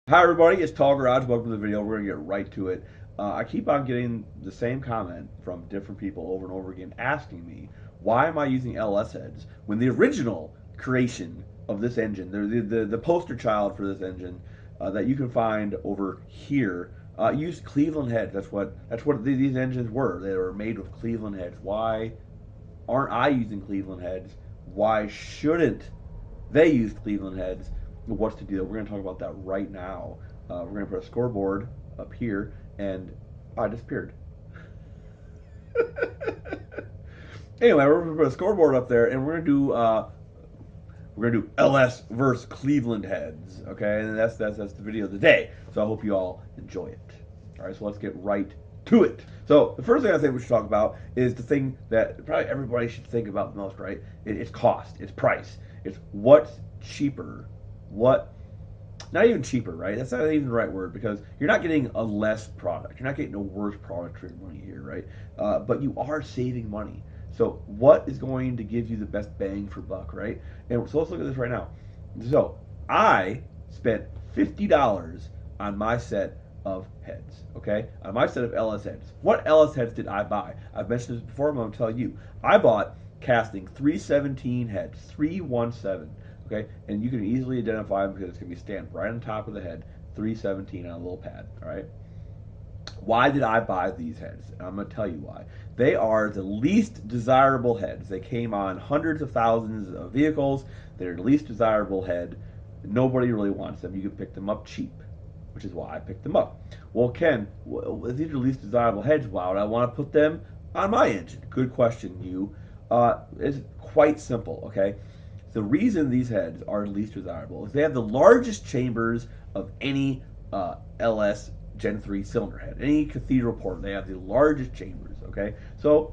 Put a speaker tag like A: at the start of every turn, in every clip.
A: Hi everybody, it's Tall Garage. Welcome to the video. We're gonna get right to it. I keep on getting the same comment from different people over and over again asking me why am I using LS heads when the original creation of this engine, the poster child for this engine that you can find over here, used Cleveland heads. That's what these engines were. They were made with Cleveland heads. Why aren't I using Cleveland heads? Why shouldn't they use Cleveland heads? What's the deal? We're going to talk about that right now. We're going to put a scoreboard up here, and I disappeared. Anyway, we're going to put a scoreboard up there, and we're gonna do LS versus Cleveland heads. Okay, and that's the video of the day. So I hope you all enjoy it. All right, so let's get right to it. So the first thing I think we should talk about is the thing that probably everybody should think about the most, right? It's cost, it's price, it's what's cheaper, what not even cheaper, right? That's not even the right word because you're not getting a less product. You're not getting a worse product for your money here, right? But you are saving money. So what is going to give you the best bang for buck, right? And so let's look at this right now. So I spent $50 on my set of heads, okay? On my set of LS heads. What LS heads did I buy? I've mentioned this before, I'm going to tell you. I bought casting 317 heads, 317. Okay, and you can easily identify them because it's going to be stamped right on top of the head, 317 on a little pad. All right. Why did I buy these heads? And I'm going to tell you why. They are the least desirable heads. They came on hundreds of thousands of vehicles. They're the least desirable head. Nobody really wants them. You can pick them up cheap, which is why I picked them up. Well, Ken, these are the least desirable heads. Why would I want to put them on my engine? Good question, you. It's quite simple, okay? The reason these heads are least desirable is they have the largest chambers of any LS Gen 3 cylinder head. Any cathedral port, they have the largest chambers. Okay, so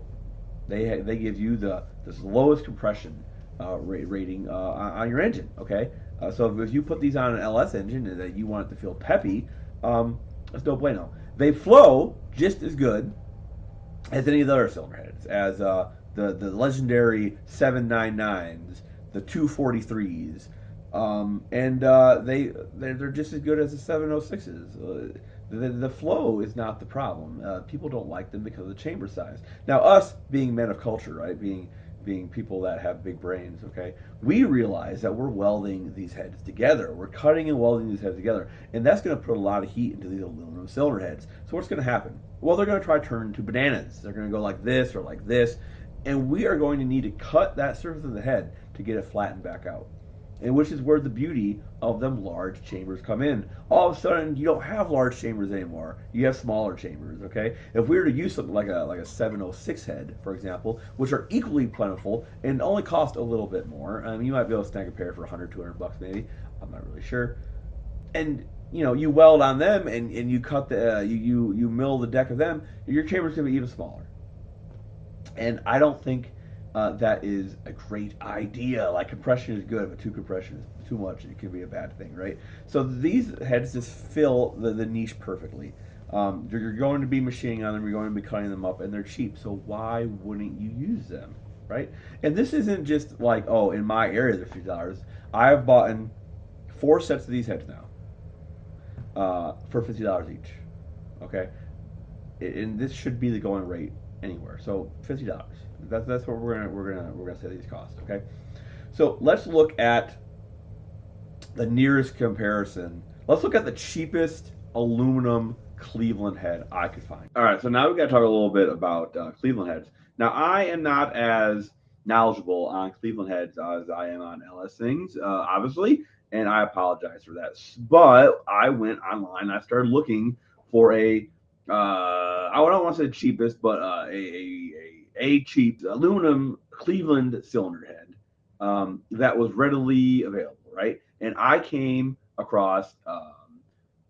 A: they give you the lowest compression rating on your engine. Okay, so if you put these on an LS engine and that you want it to feel peppy, it's no bueno. They flow just as good as any of the other cylinder heads, as the legendary 799s, the 243s, and they're just as good as the 706s. The flow is not the problem. People don't like them because of the chamber size. Now, us being men of culture, right, being people that have big brains, okay, we realize that we're welding these heads together. We're cutting and welding these heads together, and that's going to put a lot of heat into these aluminum cylinder heads. So what's going to happen? Well, they're going to try to turn into bananas. They're going to go like this or like this, and we are going to need to cut that surface of the head to get it flattened back out. And which is where the beauty of them large chambers come in. All of a sudden, you don't have large chambers anymore. You have smaller chambers. Okay. If we were to use something like a 706 head, for example, which are equally plentiful and only cost a little bit more, you might be able to snag a pair for 100, 200 bucks maybe. I'm not really sure. And you weld on them and you cut you mill the deck of them. Your chamber's gonna be even smaller. And I don't think that is a great idea. Like compression is good, but too compression is too much. It can be a bad thing, right? So these heads just fill the niche perfectly. You're going to be machining on them. You're going to be cutting them up, and they're cheap. So why wouldn't you use them, right? And this isn't just like, oh, in my area they're $50. I've bought in 4 sets of these heads now for $50 each. Okay, and this should be the going rate anywhere. So $50. That's what we're gonna say these cost. Okay, so let's look at the nearest comparison. Let's look at the cheapest aluminum Cleveland head I could find. All right, so now we got to talk a little bit about Cleveland heads. Now I am not as knowledgeable on Cleveland heads as I am on LS things, obviously, and I apologize for that. But I went online. I started looking for I don't want to say the cheapest, but a cheap aluminum Cleveland cylinder head that was readily available, right? And I came across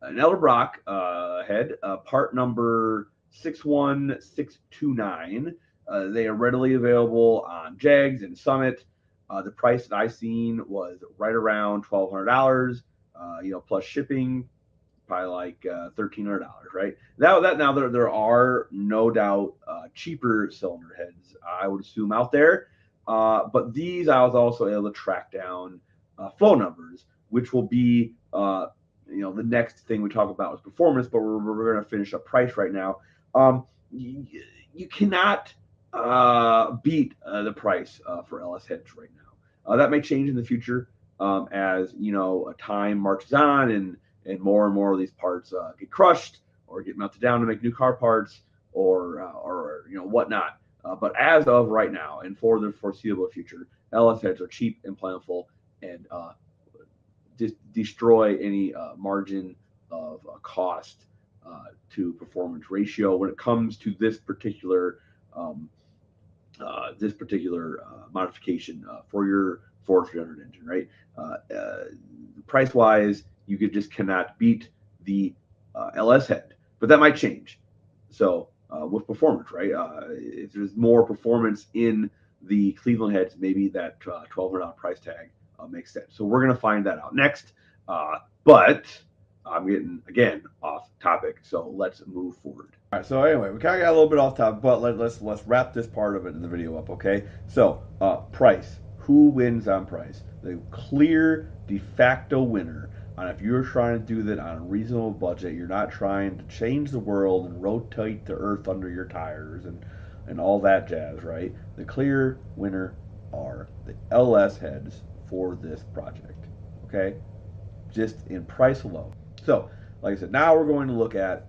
A: an Elderbrock head, part number 61629. They are readily available on Jags and Summit. The price that I seen was right around $1,200, plus shipping, probably like $1,300, right? That now there are no doubt cheaper cylinder heads I would assume out there, but these I was also able to track down flow numbers, which will be the next thing we talk about is performance, but we're going to finish up price right now. You cannot beat the price for LS heads right now. That may change in the future as time marches on and more of these parts get crushed or get melted down to make new car parts or whatnot. But as of right now and for the foreseeable future, LS heads are cheap and plentiful and destroy any margin of cost to performance ratio when it comes to um, this particular modification for your Ford 300 engine, right? Price wise, you just cannot beat the LS head, but that might change. So with performance, right? If there's more performance in the Cleveland heads, maybe that $1,200 price tag makes sense. So we're gonna find that out next. But I'm getting again off topic, so let's move forward. All right. So anyway, we kind of got a little bit off topic, but let's wrap this part of it in the video up, okay? So price. Who wins on price? The clear de facto winner. And if you're trying to do that on a reasonable budget, you're not trying to change the world and rotate the earth under your tires and all that jazz, right? The clear winner are the LS heads for this project, okay? Just in price alone. So, like I said, now we're going to look at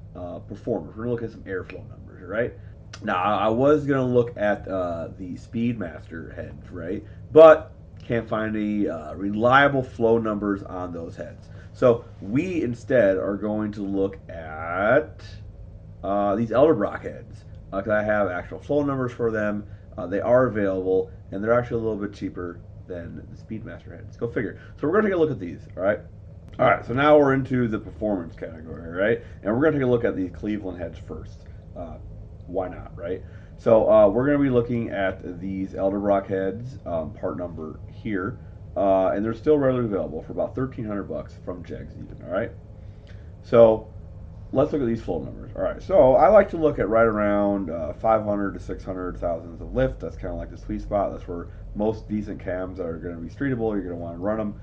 A: performance. We're going to look at some airflow numbers, right? Now, I was going to look at the Speedmaster heads, right? But can't find any reliable flow numbers on those heads. So we instead are going to look at these Elderbrock heads because I have actual flow numbers for them. They are available, and they're actually a little bit cheaper than the Speedmaster heads. Go figure. So we're going to take a look at these, all right? All right, so now we're into the performance category, right? And we're going to take a look at these Cleveland heads first. Why not, right? So we're going to be looking at these Elderbrock heads, part number here, and they're still readily available for about $1,300 from Jegs even, all right? So let's look at these flow numbers. All right, so I like to look at right around 500 to 600 thousandths of lift. That's kind of like the sweet spot. That's where most decent cams that are going to be streetable, you're going to want to run them.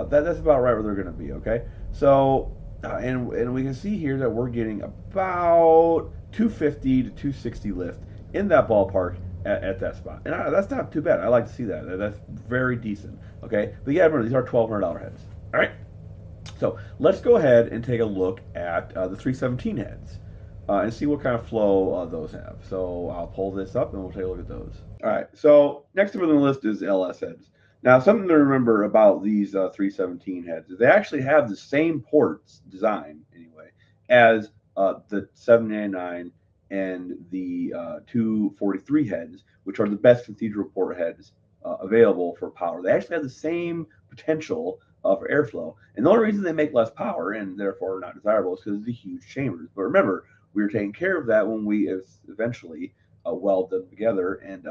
A: That's about right where they're going to be, okay? So, and we can see here that we're getting about 250 to 260 lift in that ballpark at that spot. And that's not too bad. I like to see that. That's very decent, okay? But yeah, remember, these are $1,200 heads, all right? So let's go ahead and take a look at the 317 heads and see what kind of flow those have. So I'll pull this up and we'll take a look at those. All right, so next up on the list is LS heads. Now, something to remember about these 317 heads is they actually have the same ports design, anyway, as the 799 and the 243 heads, which are the best cathedral port heads available for power. They actually have the same potential for airflow. And the only reason they make less power and therefore are not desirable is because of the huge chambers. But remember, we were taking care of that when we eventually weld them together and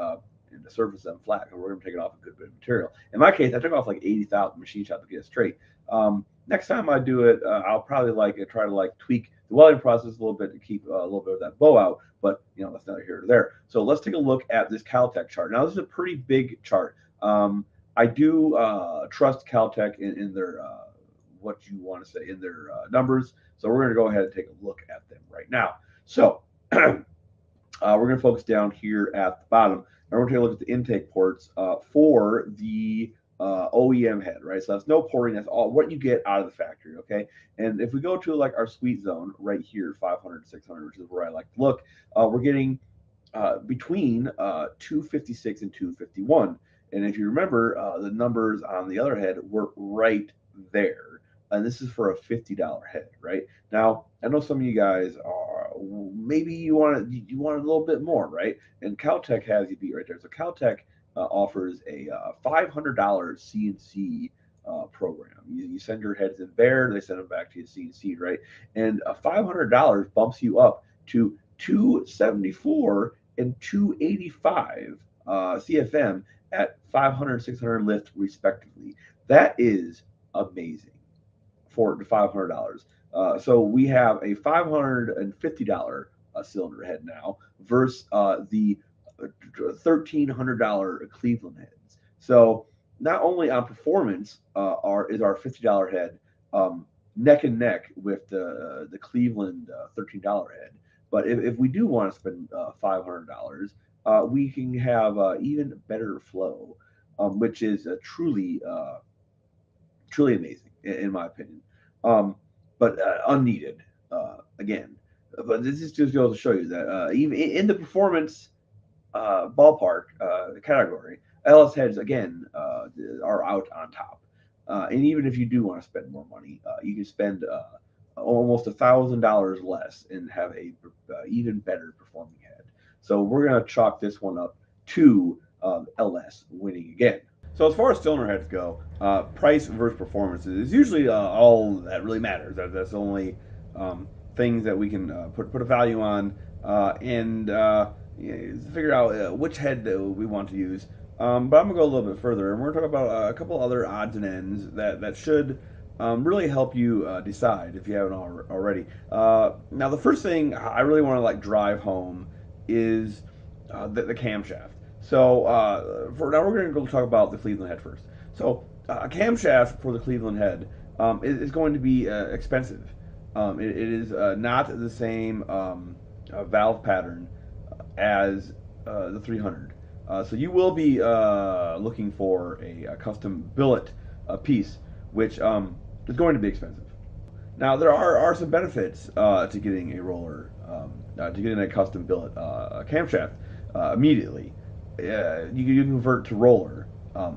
A: to surface them flat, and we're going to take it off a good bit of material. In my case, I took off like 80,000 machine shop to get it straight. Next time I do it, I'll probably try to tweak the welding process a little bit to keep a little bit of that bow out, but that's neither here nor there. So let's take a look at this Caltech chart. Now this is a pretty big chart. I do trust Caltech in their what you want to say in their numbers. So we're going to go ahead and take a look at them right now. So we're going to focus down here at the bottom. And we're going to take a look at the intake ports for the OEM head, right? So that's no porting. That's all what you get out of the factory, okay? And if we go to our sweet zone right here, 500 to 600, which is where I like to look, we're getting between 256 and 251. And if you remember, the numbers on the other head were right there. And this is for a $50 head, right? Now, I know some of you guys are maybe you want a little bit more, right? And Caltech has you beat right there. So Caltech offers a $500 CNC program. You send your heads in there, they send them back to you CNC, right? And $500 bumps you up to 274 and 285 CFM at 500 600 lift respectively. That is amazing for $500. So we have a $550 cylinder head now versus the $1,300 Cleveland heads. So not only on performance is our $50 head neck and neck with the Cleveland $13 head. But if we do want to spend $500, we can have even better flow, which is truly amazing in my opinion. Um, but unneeded again. But this is just goes to show you that even in the performance ballpark category, LS heads again are out on top. And even if you do want to spend more money, you can spend almost $1,000 less and have a even better performing head. So we're gonna chalk this one up to LS winning again. So as far as cylinder heads go, price versus performance is usually all that really matters. That's the only things that we can put a value on, and figure out which head we want to use. But I'm gonna go a little bit further, and we're gonna talk about a couple other odds and ends that should really help you decide if you haven't already. Now, the first thing I really want to like drive home is the camshaft. So for now, we're going to go talk about the Cleveland head first. So a camshaft for the Cleveland head is going to be expensive. It is not the same valve pattern as the 300. So you will be looking for a custom billet piece, which is going to be expensive. Now there are some benefits to getting a roller, to getting a custom billet camshaft immediately. You can convert to roller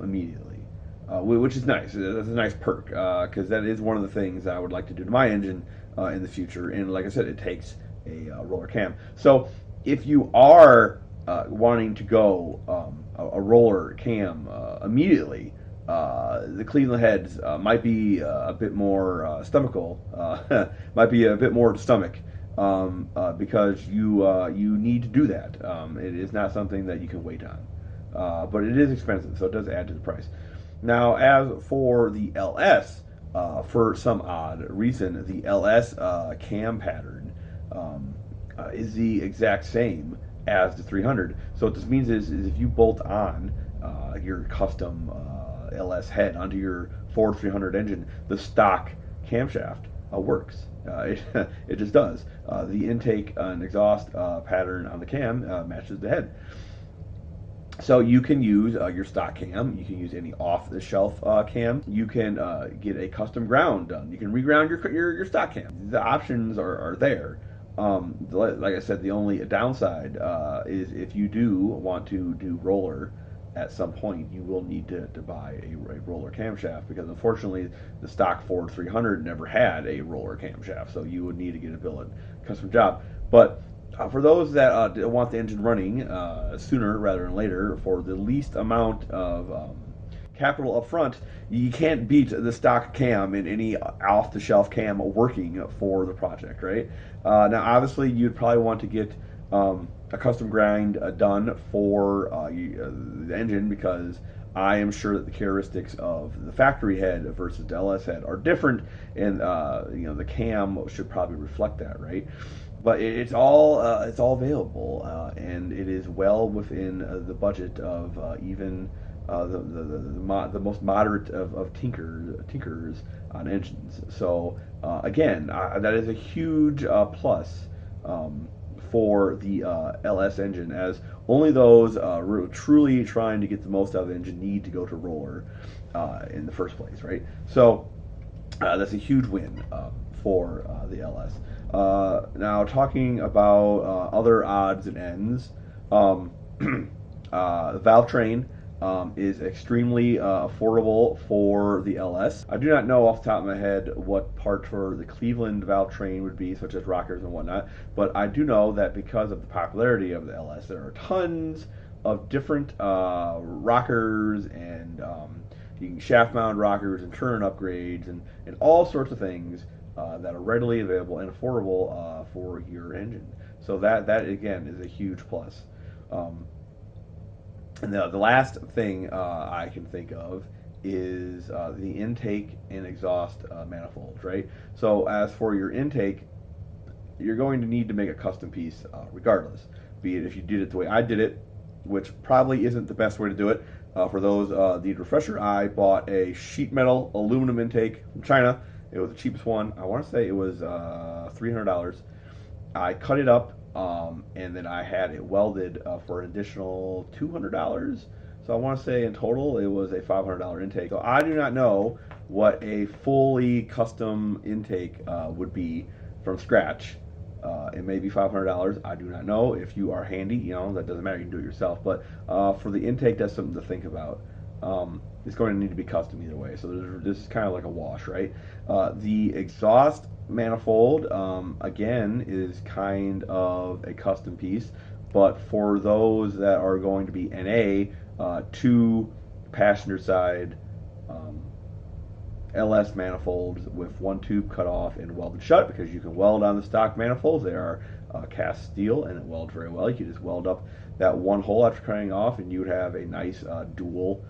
A: immediately, which is nice. That's a nice perk because that is one of the things I would like to do to my engine in the future. And like I said, it takes a roller cam. So if you are wanting to go a roller cam immediately, the Cleveland heads might be a bit more stomachal, might be a bit more to stomach because you need to do that. It is not something that you can wait on, but it is expensive, so it does add to the price. Now, as for the LS, for some odd reason, the LS cam pattern is the exact same as the 300. So what this means is if you bolt on your custom LS head onto your Ford 300 engine, the stock camshaft works. It just does. The intake and exhaust pattern on the cam matches the head. So you can use your stock cam. You can use any off-the-shelf cam. You can get a custom ground done. You can reground your stock cam. The options are there. Like I said, the only downside is if you do want to do roller at some point, you will need to buy a roller camshaft because unfortunately the stock Ford 300 never had a roller camshaft, so you would need to get a billet custom job. But for those that want the engine running sooner rather than later for the least amount of capital up front, you can't beat the stock cam in any off-the-shelf cam working for the project, right? Now, obviously, you'd probably want to get a custom grind done for the engine because I am sure that the characteristics of the factory head versus the LS head are different, and the cam should probably reflect that, right? But it's all available, and it is well within the budget of even the most moderate of tinkerers on engines. So again, that is a huge plus for the LS engine, as only those truly trying to get the most out of the engine need to go to roller in the first place, right? So that's a huge win for the LS. Now, talking about other odds and ends, the valve train is extremely affordable for the LS. I do not know off the top of my head what part for the Cleveland valve train would be, such as rockers and whatnot, but I do know that because of the popularity of the LS, there are tons of different rockers and you can shaft mount rockers and turn upgrades and all sorts of things that are readily available and affordable for your engine. So that again is a huge plus. And the last thing I can think of is the intake and exhaust manifolds, right? So as for your intake, you're going to need to make a custom piece regardless, be it if you did it the way I did it, which probably isn't the best way to do it. For those need refresher, I bought a sheet metal aluminum intake from China, It was the cheapest one. I want to say it was $300. I cut it up, and then I had it welded for an additional $200. So I want to say in total it was a $500 intake. So I do not know what a fully custom intake would be from scratch. It may be $500. I do not know. If you are handy, that doesn't matter. You can do it yourself. But for the intake, that's something to think about. It's going to need to be custom either way. So this is kind of like a wash, right? The exhaust manifold, again, is kind of a custom piece. But for those that are going to be NA, two passenger side LS manifolds with one tube cut off and welded shut, because you can weld on the stock manifolds. They are cast steel and it welds very well. You can just weld up that one hole after cutting off, and you would have a nice dual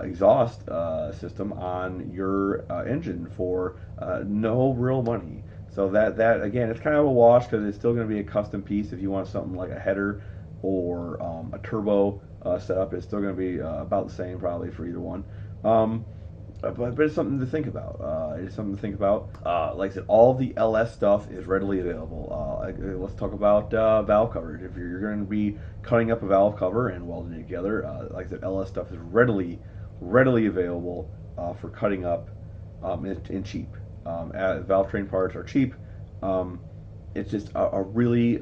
A: exhaust system on your engine for no real money. So that again, it's kind of a wash, because it's still going to be a custom piece. If you want something like a header or a turbo setup, it's still going to be about the same probably for either one. But it's something to think about. It's something to think about. Like I said, all the LS stuff is readily available. Let's talk about valve covers. If you're going to be cutting up a valve cover and welding it together, like I said, LS stuff is readily available for cutting up and cheap. Valve train parts are cheap. It's just a really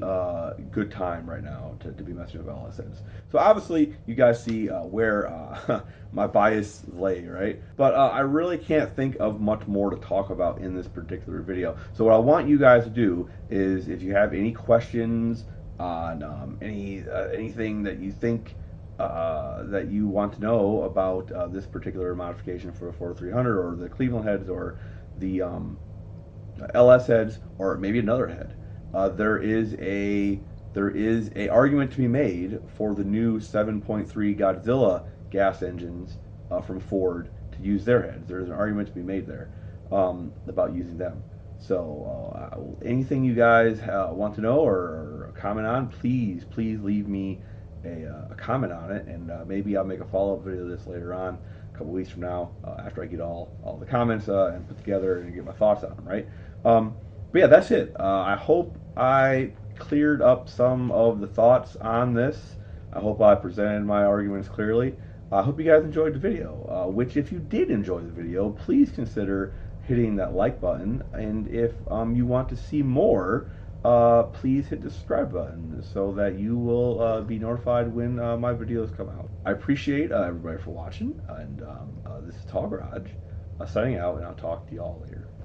A: good time right now to be messing with LSNs. So obviously you guys see where my bias lay, right? But I really can't think of much more to talk about in this particular video. So what I want you guys to do is, if you have any questions on anything that you think that you want to know about this particular modification for the 4300 or the Cleveland heads or the LS heads or maybe another head, there is a argument to be made for the new 7.3 Godzilla gas engines from Ford to use their heads. There is an argument to be made there about using them. So anything you guys want to know or comment on, please leave me a comment on it, and maybe I'll make a follow-up video of this later on, a couple weeks from now, after I get all the comments and put together and get my thoughts on them, right? But yeah, that's it. I hope I cleared up some of the thoughts on this. I hope I presented my arguments clearly. I hope you guys enjoyed the video, which if you did enjoy the video, please consider hitting that like button. And if you want to see more, please hit the subscribe button so that you will be notified when my videos come out. I appreciate everybody for watching, and this is Tall Garage signing out, and I'll talk to you all later.